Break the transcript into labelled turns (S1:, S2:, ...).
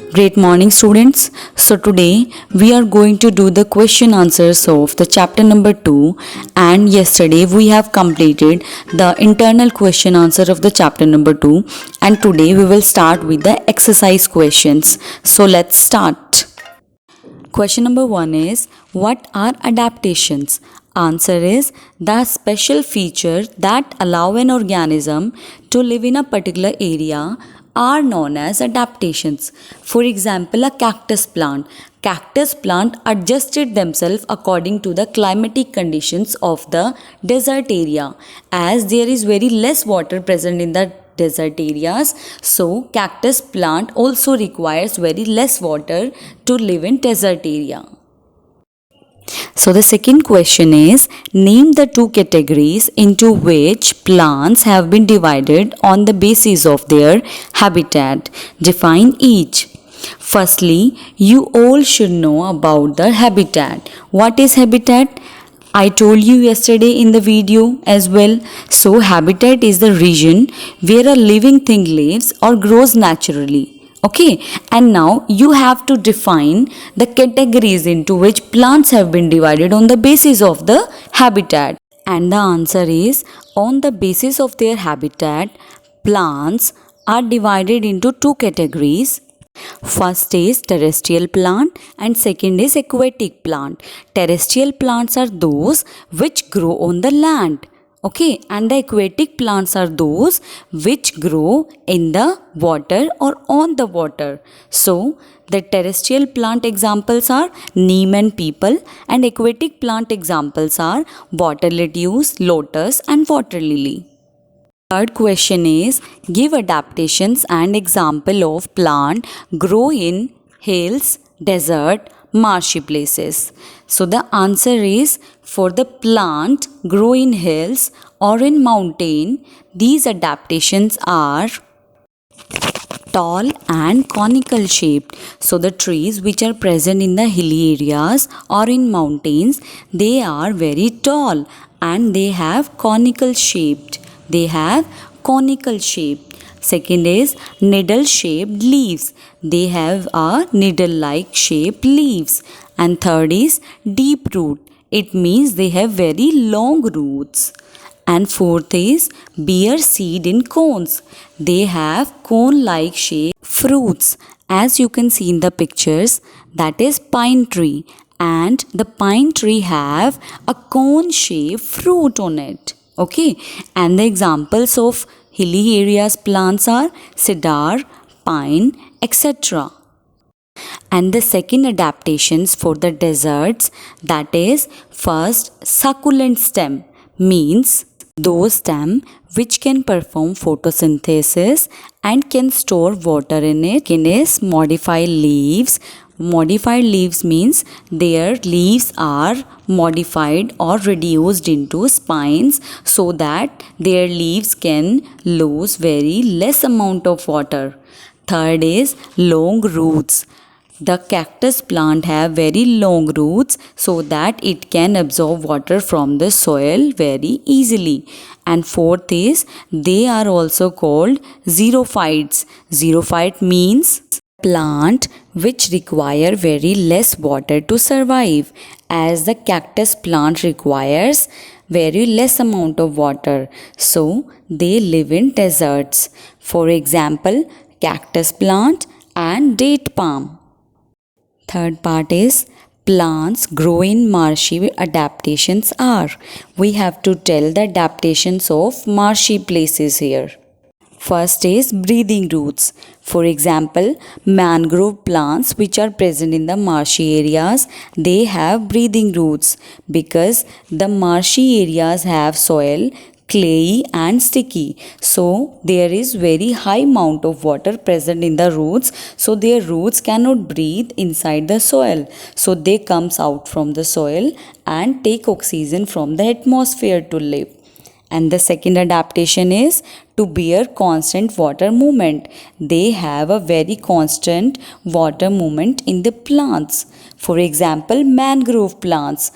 S1: Great morning, students. So, today we are going to do the question answers of the chapter number 2. And yesterday we have completed the internal question answer of the chapter number 2. And today we will start with the exercise questions. So, let's start. Question number 1 is, what are adaptations? Answer is the special feature that allow an organism to live in a particular area are known as adaptations. For example, a cactus plant. Cactus plant adjusted themselves according to the climatic conditions of the desert area, as there is very less water present in the desert areas, so cactus plant also requires very less water to live in desert area. So the second question is, name the two categories into which plants have been divided on the basis of their habitat. Define each. Firstly, you all should know about the habitat. What is habitat? I told you yesterday in the video as well. So habitat is the region where a living thing lives or grows naturally. Okay, and now you have to define the categories into which plants have been divided on the basis of the habitat. And the answer is, on the basis of their habitat, plants are divided into two categories. First is terrestrial plant and second is aquatic plant. Terrestrial plants are those which grow on the land. Okay, and the aquatic plants are those which grow in the water or on the water. So, the terrestrial plant examples are neem and peepal, and aquatic plant examples are water lettuce, lotus and water lily. Third question is, give adaptations and example of plant grow in hills, desert, marshy places. So the answer is, for the plant grow in hills or in mountain, these adaptations are tall and conical shaped. So the trees which are present in the hilly areas or in mountains, they are very tall and they have conical shaped. They have conical shape. Second is needle shaped leaves. They have a needle like shaped leaves. And third is deep root. It means they have very long roots. And fourth is bear seed in cones. They have cone like shaped fruits. As you can see in the pictures, that is pine tree. And the pine tree have a cone shaped fruit on it. Okay, and the examples of hilly areas plants are cedar, pine, etc. And the second adaptations for the deserts, that is first succulent stem, means those stem which can perform photosynthesis and can store water in it. Second is modified leaves. Modified leaves means their leaves are modified or reduced into spines so that their leaves can lose very less amount of water. Third is long roots. The cactus plant have very long roots so that it can absorb water from the soil very easily. And fourth is, they are also called xerophytes. Xerophyte means plant which require very less water to survive, as the cactus plant requires very less amount of water, so they live in deserts. For example, cactus plant and date palm. Third part is plants grow in marshy adaptations are. We have to tell the adaptations of marshy places here. First is breathing roots. For example, mangrove plants which are present in the marshy areas, they have breathing roots because the marshy areas have soil clayey and sticky, so there is very high amount of water present in the roots, so their roots cannot breathe inside the soil, so they comes out from the soil and take oxygen from the atmosphere to live. And the second adaptation is to bear constant water movement. They have a very constant water movement in the plants. For example, mangrove plants.